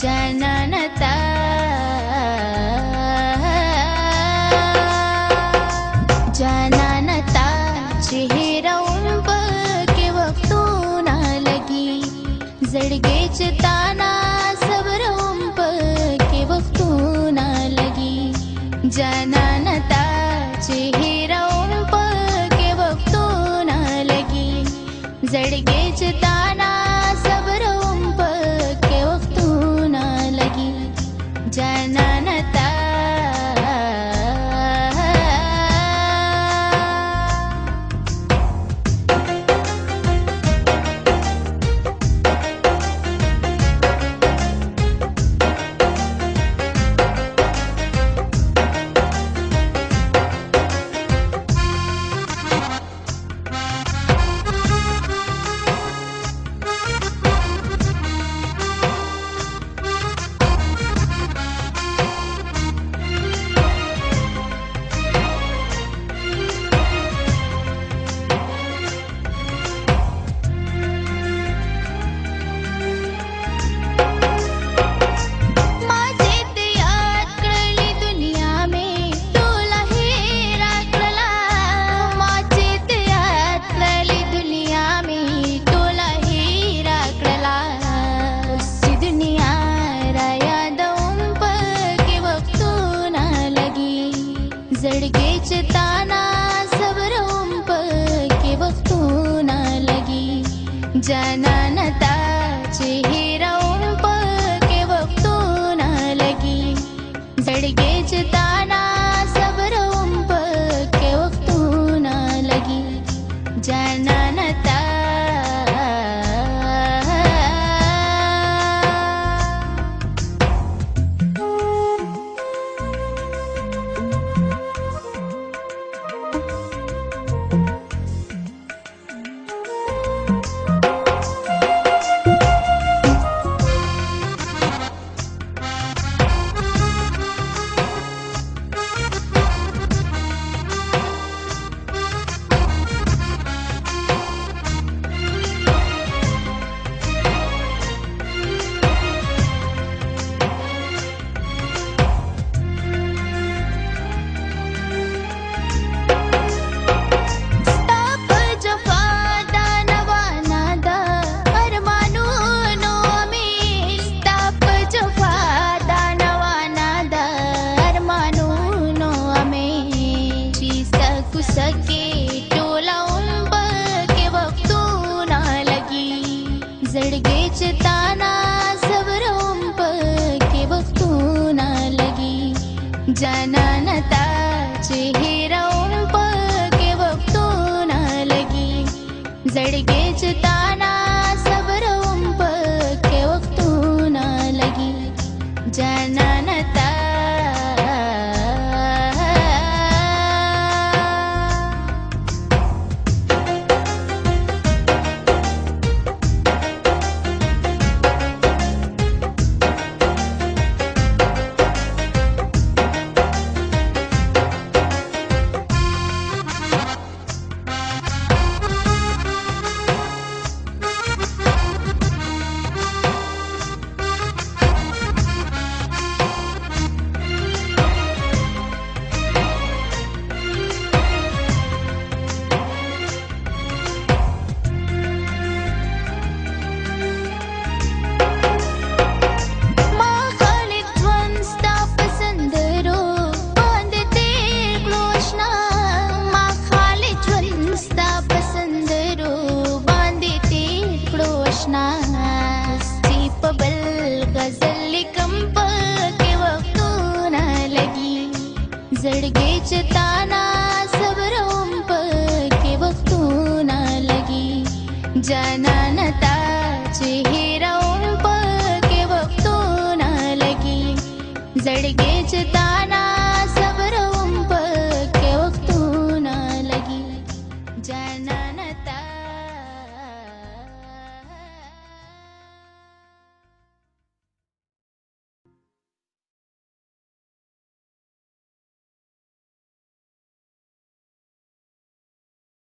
जाननता जाननता चेहरा उंब के वक्तों ना लगी जड़गेच ताना सब्र उंब के वक्तों ना लगी जाननता चेहरा उंब के वक्तों ना लगी जड़गेच ताना सब्र उंब के वक्तों ना लगी जाननता जड़गेच ताना सब्र उंब के वक्तों ना लगी जाननता चेहरा उंब के वक्तों ना लगी जड़गेच ताना सब्र उंब के वक्तों ना लगी जाननता जड़गेच ताना सब्र उंब के वक्तों ना लगी जाननता चेहरा उंब के वक्तों ना लगी जड़गेच ताना सब्र उंब के वक्तों ना लगी जाननता गजल कंप के वक्तों ना लगी जड़गेच ताना सब्र उंब के वक्तों ना लगी जाननता चेहरा उंब के वक्तों ना लगी जड़गेच ताना सब्र उंब के वक्तों ना लगी जाना